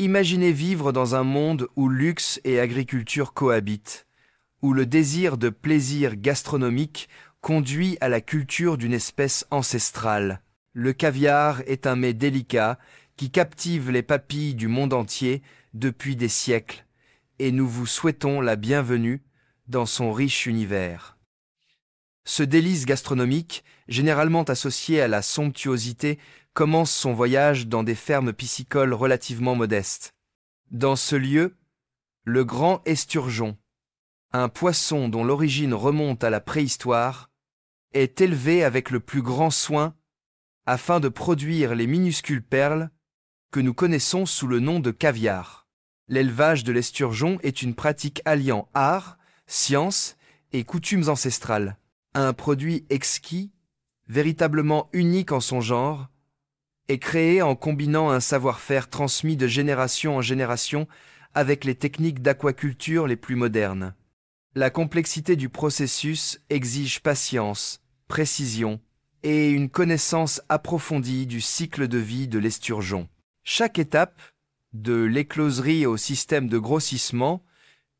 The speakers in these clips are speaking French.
Imaginez vivre dans un monde où luxe et agriculture cohabitent, où le désir de plaisir gastronomique conduit à la culture d'une espèce ancestrale. Le caviar est un mets délicat qui captive les papilles du monde entier depuis des siècles, et nous vous souhaitons la bienvenue dans son riche univers. Ce délice gastronomique, généralement associé à la somptuosité, commence son voyage dans des fermes piscicoles relativement modestes. Dans ce lieu, le grand esturgeon, un poisson dont l'origine remonte à la préhistoire, est élevé avec le plus grand soin afin de produire les minuscules perles que nous connaissons sous le nom de caviar. L'élevage de l'esturgeon est une pratique alliant art, science et coutumes ancestrales. Un produit exquis, véritablement unique en son genre, est créé en combinant un savoir-faire transmis de génération en génération avec les techniques d'aquaculture les plus modernes. La complexité du processus exige patience, précision et une connaissance approfondie du cycle de vie de l'esturgeon. Chaque étape, de l'écloserie au système de grossissement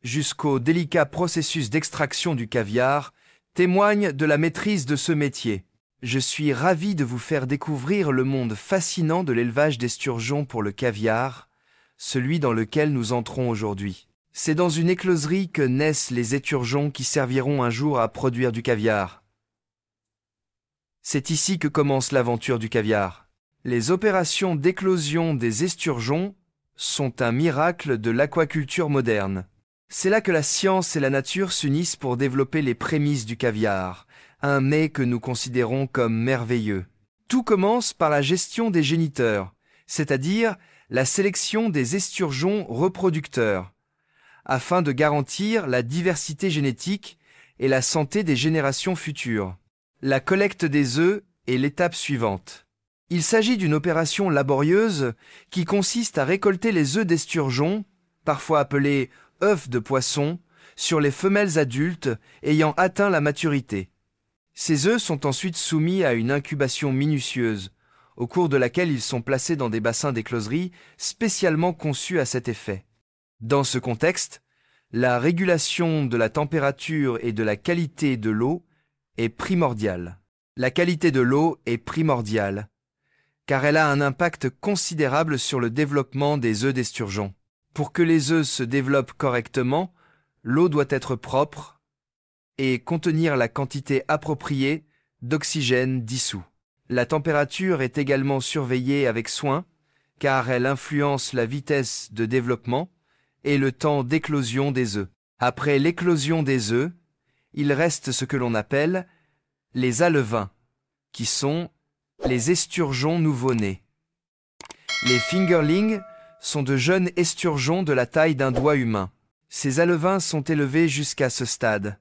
jusqu'au délicat processus d'extraction du caviar, témoigne de la maîtrise de ce métier. Je suis ravi de vous faire découvrir le monde fascinant de l'élevage d'esturgeons pour le caviar, celui dans lequel nous entrons aujourd'hui. C'est dans une écloserie que naissent les éturgeons qui serviront un jour à produire du caviar. C'est ici que commence l'aventure du caviar. Les opérations d'éclosion des esturgeons sont un miracle de l'aquaculture moderne. C'est là que la science et la nature s'unissent pour développer les prémices du caviar, un mets que nous considérons comme merveilleux. Tout commence par la gestion des géniteurs, c'est-à-dire la sélection des esturgeons reproducteurs, afin de garantir la diversité génétique et la santé des générations futures. La collecte des œufs est l'étape suivante. Il s'agit d'une opération laborieuse qui consiste à récolter les œufs d'esturgeon, parfois appelés œufs de poisson, sur les femelles adultes ayant atteint la maturité. Ces œufs sont ensuite soumis à une incubation minutieuse, au cours de laquelle ils sont placés dans des bassins d'écloserie spécialement conçus à cet effet. Dans ce contexte, la régulation de la température et de la qualité de l'eau est primordiale. La qualité de l'eau est primordiale, car elle a un impact considérable sur le développement des œufs d'esturgeon. Pour que les œufs se développent correctement, l'eau doit être propre et contenir la quantité appropriée d'oxygène dissous. La température est également surveillée avec soin, car elle influence la vitesse de développement et le temps d'éclosion des œufs. Après l'éclosion des œufs, il reste ce que l'on appelle les alevins, qui sont les esturgeons nouveau-nés. Les fingerlings sont de jeunes esturgeons de la taille d'un doigt humain. Ces alevins sont élevés jusqu'à ce stade.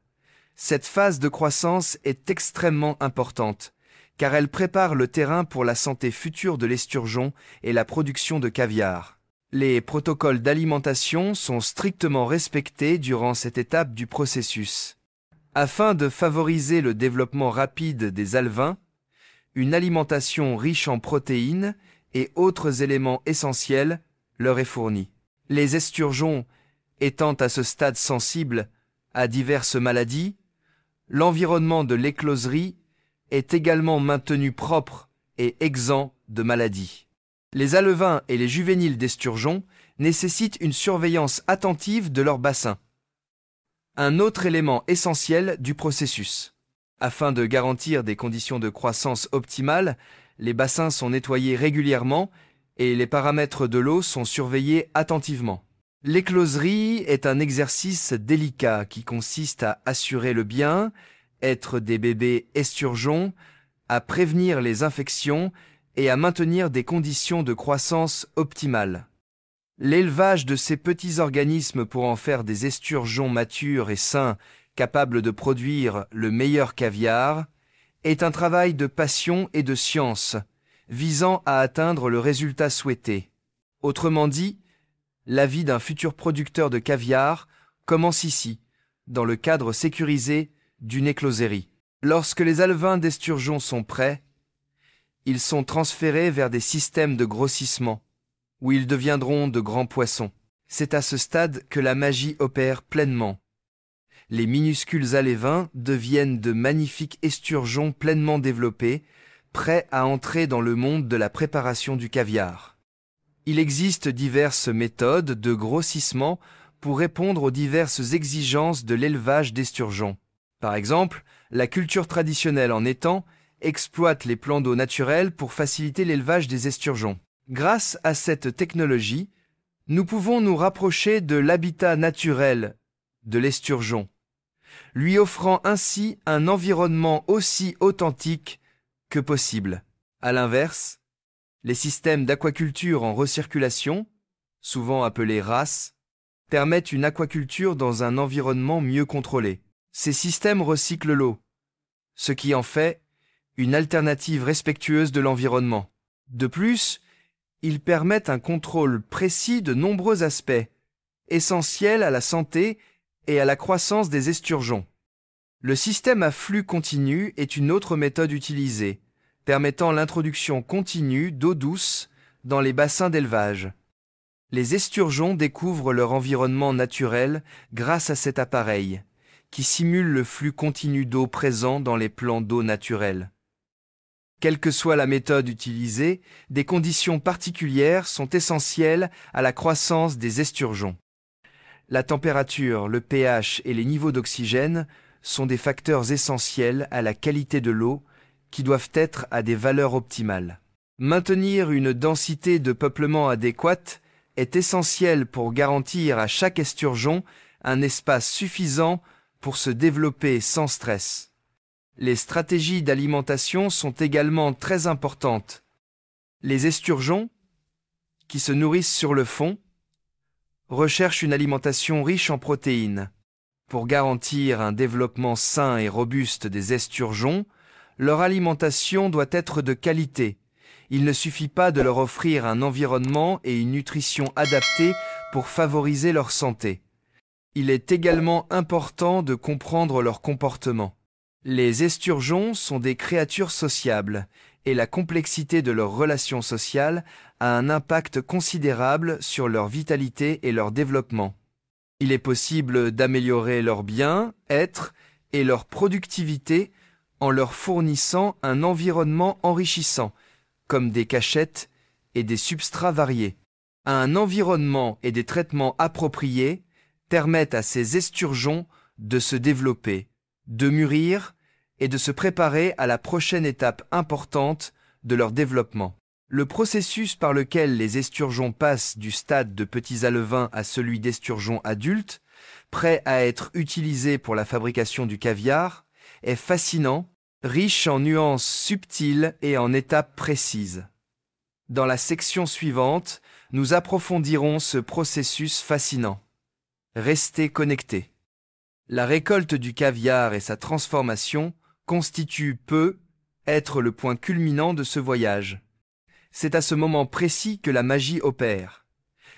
Cette phase de croissance est extrêmement importante, car elle prépare le terrain pour la santé future de l'esturgeon et la production de caviar. Les protocoles d'alimentation sont strictement respectés durant cette étape du processus. Afin de favoriser le développement rapide des alevins, une alimentation riche en protéines et autres éléments essentiels leur est fournie. Les esturgeons étant à ce stade sensibles à diverses maladies, l'environnement de l'écloserie est également maintenu propre et exempt de maladies. Les alevins et les juvéniles d'esturgeons nécessitent une surveillance attentive de leur bassin. Un autre élément essentiel du processus. Afin de garantir des conditions de croissance optimales, les bassins sont nettoyés régulièrement et les paramètres de l'eau sont surveillés attentivement. L'écloserie est un exercice délicat qui consiste à assurer le bien-être des bébés esturgeons, à prévenir les infections et à maintenir des conditions de croissance optimales. L'élevage de ces petits organismes pour en faire des esturgeons matures et sains capables de produire le meilleur caviar est un travail de passion et de science visant à atteindre le résultat souhaité. Autrement dit, la vie d'un futur producteur de caviar commence ici, dans le cadre sécurisé d'une écloserie. Lorsque les alevins d'esturgeon sont prêts, ils sont transférés vers des systèmes de grossissement, où ils deviendront de grands poissons. C'est à ce stade que la magie opère pleinement. Les minuscules alévins deviennent de magnifiques esturgeons pleinement développés, prêts à entrer dans le monde de la préparation du caviar. Il existe diverses méthodes de grossissement pour répondre aux diverses exigences de l'élevage d'esturgeons. Par exemple, la culture traditionnelle en étang exploite les plans d'eau naturels pour faciliter l'élevage des esturgeons. Grâce à cette technologie, nous pouvons nous rapprocher de l'habitat naturel de l'esturgeon, lui offrant ainsi un environnement aussi authentique que possible. À l'inverse, les systèmes d'aquaculture en recirculation, souvent appelés RAS, permettent une aquaculture dans un environnement mieux contrôlé. Ces systèmes recyclent l'eau, ce qui en fait une alternative respectueuse de l'environnement. De plus, ils permettent un contrôle précis de nombreux aspects, essentiels à la santé et à la croissance des esturgeons. Le système à flux continu est une autre méthode utilisée, permettant l'introduction continue d'eau douce dans les bassins d'élevage. Les esturgeons découvrent leur environnement naturel grâce à cet appareil, qui simule le flux continu d'eau présent dans les plans d'eau naturels. Quelle que soit la méthode utilisée, des conditions particulières sont essentielles à la croissance des esturgeons. La température, le pH et les niveaux d'oxygène sont des facteurs essentiels à la qualité de l'eau qui doivent être à des valeurs optimales. Maintenir une densité de peuplement adéquate est essentiel pour garantir à chaque esturgeon un espace suffisant pour se développer sans stress. Les stratégies d'alimentation sont également très importantes. Les esturgeons, qui se nourrissent sur le fond, recherchent une alimentation riche en protéines. Pour garantir un développement sain et robuste des esturgeons, leur alimentation doit être de qualité. Il ne suffit pas de leur offrir un environnement et une nutrition adaptés pour favoriser leur santé. Il est également important de comprendre leur comportement. Les esturgeons sont des créatures sociables, et la complexité de leurs relations sociales a un impact considérable sur leur vitalité et leur développement. Il est possible d'améliorer leur bien-être et leur productivité en leur fournissant un environnement enrichissant, comme des cachettes et des substrats variés. Un environnement et des traitements appropriés permettent à ces esturgeons de se développer, de mûrir et de se préparer à la prochaine étape importante de leur développement. Le processus par lequel les esturgeons passent du stade de petits alevins à celui d'esturgeons adultes, prêts à être utilisés pour la fabrication du caviar, est fascinant, riche en nuances subtiles et en étapes précises. Dans la section suivante, nous approfondirons ce processus fascinant. Restez connectés. La récolte du caviar et sa transformation peut être le point culminant de ce voyage. C'est à ce moment précis que la magie opère.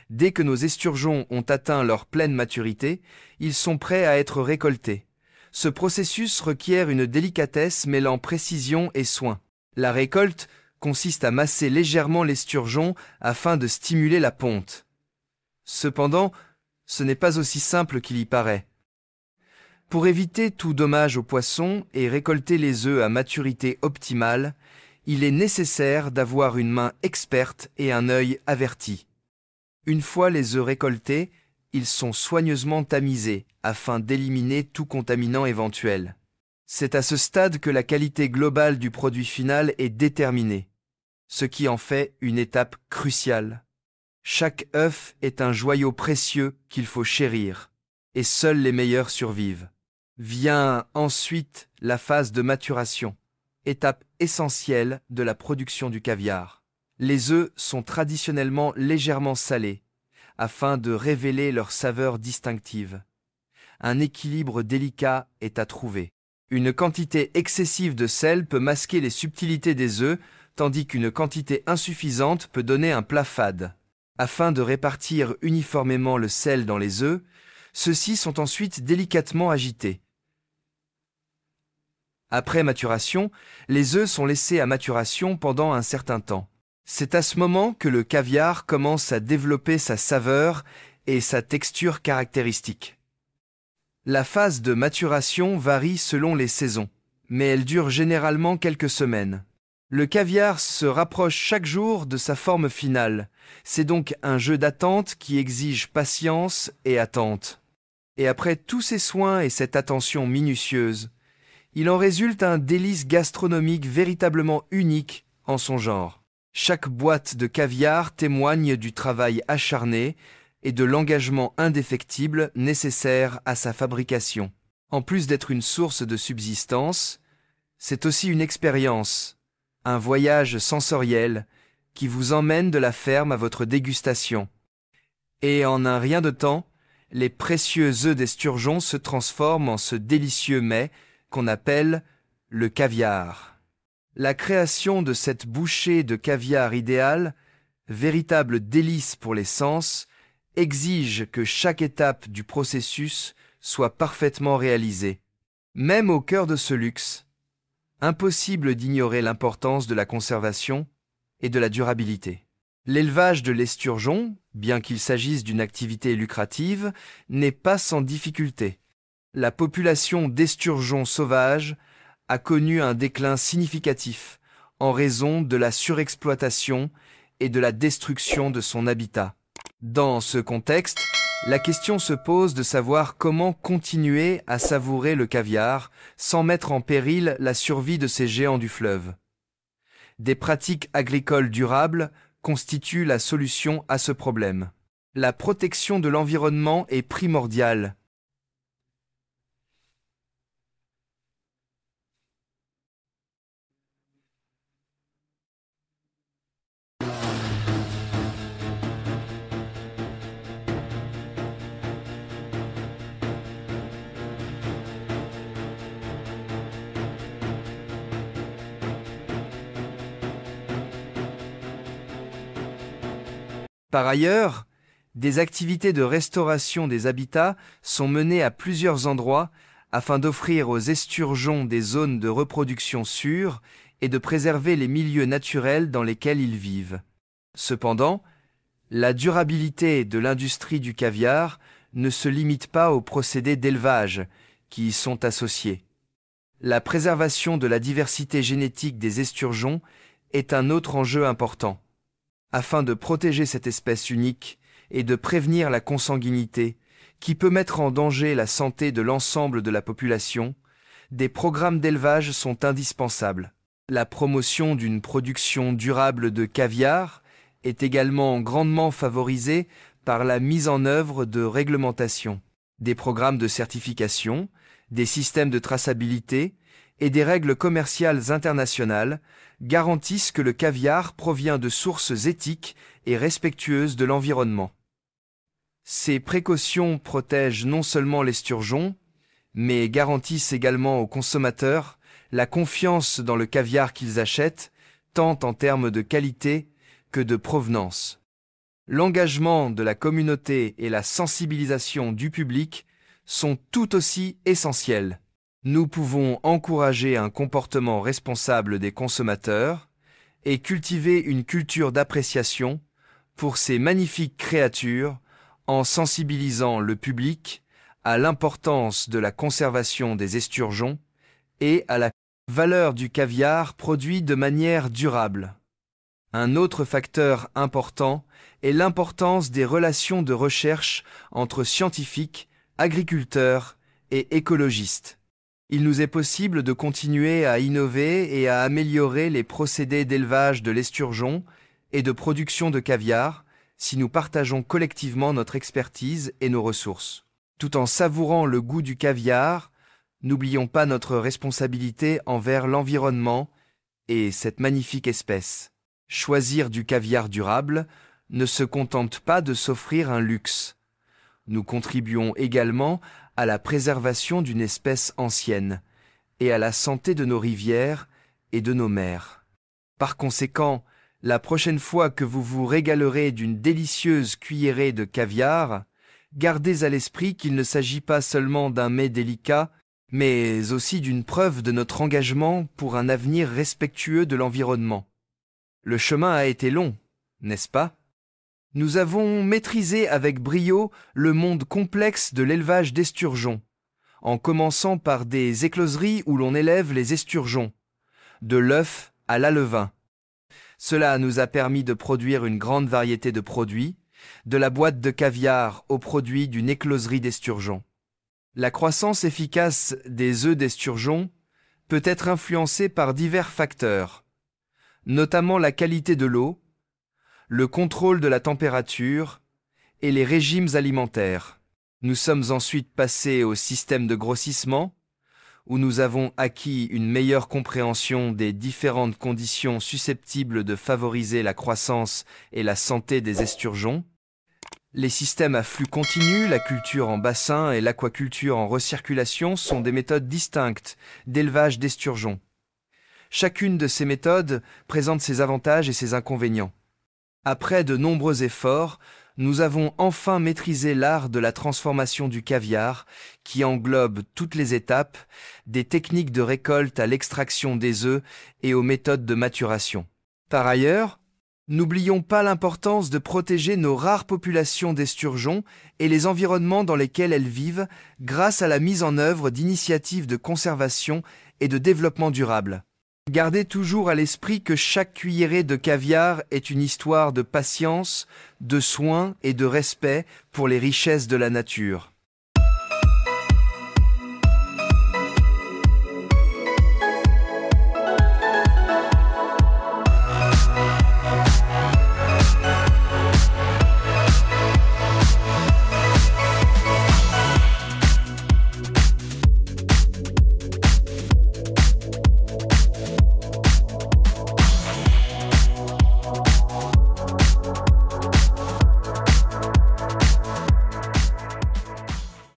Dès que nos esturgeons ont atteint leur pleine maturité, ils sont prêts à être récoltés. Ce processus requiert une délicatesse mêlant précision et soin. La récolte consiste à masser légèrement l'esturgeon afin de stimuler la ponte. Cependant, ce n'est pas aussi simple qu'il y paraît. Pour éviter tout dommage aux poissons et récolter les œufs à maturité optimale, il est nécessaire d'avoir une main experte et un œil averti. Une fois les œufs récoltés, ils sont soigneusement tamisés afin d'éliminer tout contaminant éventuel. C'est à ce stade que la qualité globale du produit final est déterminée, ce qui en fait une étape cruciale. Chaque œuf est un joyau précieux qu'il faut chérir, et seuls les meilleurs survivent. Vient ensuite la phase de maturation, étape essentielle de la production du caviar. Les œufs sont traditionnellement légèrement salés, afin de révéler leur saveur distinctive. Un équilibre délicat est à trouver. Une quantité excessive de sel peut masquer les subtilités des œufs, tandis qu'une quantité insuffisante peut donner un plat fade. Afin de répartir uniformément le sel dans les œufs, ceux-ci sont ensuite délicatement agités. Après maturation, les œufs sont laissés à maturation pendant un certain temps. C'est à ce moment que le caviar commence à développer sa saveur et sa texture caractéristique. La phase de maturation varie selon les saisons, mais elle dure généralement quelques semaines. Le caviar se rapproche chaque jour de sa forme finale. C'est donc un jeu d'attente qui exige patience et attente. Et après tous ces soins et cette attention minutieuse, il en résulte un délice gastronomique véritablement unique en son genre. Chaque boîte de caviar témoigne du travail acharné et de l'engagement indéfectible nécessaire à sa fabrication. En plus d'être une source de subsistance, c'est aussi une expérience, un voyage sensoriel qui vous emmène de la ferme à votre dégustation. Et en un rien de temps, les précieux œufs d'esturgeon se transforment en ce délicieux mets qu'on appelle le caviar. La création de cette bouchée de caviar idéale, véritable délice pour les sens, exige que chaque étape du processus soit parfaitement réalisée. Même au cœur de ce luxe, impossible d'ignorer l'importance de la conservation et de la durabilité. L'élevage de l'esturgeon, bien qu'il s'agisse d'une activité lucrative, n'est pas sans difficulté. La population d'esturgeons sauvages a connu un déclin significatif en raison de la surexploitation et de la destruction de son habitat. Dans ce contexte, la question se pose de savoir comment continuer à savourer le caviar sans mettre en péril la survie de ces géants du fleuve. Des pratiques agricoles durables constituent la solution à ce problème. La protection de l'environnement est primordiale. Par ailleurs, des activités de restauration des habitats sont menées à plusieurs endroits afin d'offrir aux esturgeons des zones de reproduction sûres et de préserver les milieux naturels dans lesquels ils vivent. Cependant, la durabilité de l'industrie du caviar ne se limite pas aux procédés d'élevage qui y sont associés. La préservation de la diversité génétique des esturgeons est un autre enjeu important. Afin de protéger cette espèce unique et de prévenir la consanguinité, qui peut mettre en danger la santé de l'ensemble de la population, des programmes d'élevage sont indispensables. La promotion d'une production durable de caviar est également grandement favorisée par la mise en œuvre de réglementations, des programmes de certification, des systèmes de traçabilité et des règles commerciales internationales garantissent que le caviar provient de sources éthiques et respectueuses de l'environnement. Ces précautions protègent non seulement l'esturgeon, mais garantissent également aux consommateurs la confiance dans le caviar qu'ils achètent, tant en termes de qualité que de provenance. L'engagement de la communauté et la sensibilisation du public sont tout aussi essentiels. Nous pouvons encourager un comportement responsable des consommateurs et cultiver une culture d'appréciation pour ces magnifiques créatures en sensibilisant le public à l'importance de la conservation des esturgeons et à la valeur du caviar produit de manière durable. Un autre facteur important est l'importance des relations de recherche entre scientifiques, agriculteurs et écologistes. Il nous est possible de continuer à innover et à améliorer les procédés d'élevage de l'esturgeon et de production de caviar si nous partageons collectivement notre expertise et nos ressources. Tout en savourant le goût du caviar, n'oublions pas notre responsabilité envers l'environnement et cette magnifique espèce. Choisir du caviar durable ne se contente pas de s'offrir un luxe. Nous contribuons également à la préservation d'une espèce ancienne et à la santé de nos rivières et de nos mers. Par conséquent, la prochaine fois que vous vous régalerez d'une délicieuse cuillerée de caviar, gardez à l'esprit qu'il ne s'agit pas seulement d'un mets délicat, mais aussi d'une preuve de notre engagement pour un avenir respectueux de l'environnement. Le chemin a été long, n'est-ce pas? Nous avons maîtrisé avec brio le monde complexe de l'élevage d'esturgeons, en commençant par des écloseries où l'on élève les esturgeons, de l'œuf à l'alevain. Cela nous a permis de produire une grande variété de produits, de la boîte de caviar aux produits d'une écloserie d'esturgeons. La croissance efficace des œufs d'esturgeon peut être influencée par divers facteurs, notamment la qualité de l'eau, le contrôle de la température et les régimes alimentaires. Nous sommes ensuite passés au système de grossissement, où nous avons acquis une meilleure compréhension des différentes conditions susceptibles de favoriser la croissance et la santé des esturgeons. Les systèmes à flux continu, la culture en bassin et l'aquaculture en recirculation sont des méthodes distinctes d'élevage d'esturgeons. Chacune de ces méthodes présente ses avantages et ses inconvénients. Après de nombreux efforts, nous avons enfin maîtrisé l'art de la transformation du caviar, qui englobe toutes les étapes, des techniques de récolte à l'extraction des œufs et aux méthodes de maturation. Par ailleurs, n'oublions pas l'importance de protéger nos rares populations d'esturgeons et les environnements dans lesquels elles vivent grâce à la mise en œuvre d'initiatives de conservation et de développement durable. Gardez toujours à l'esprit que chaque cuillerée de caviar est une histoire de patience, de soin et de respect pour les richesses de la nature.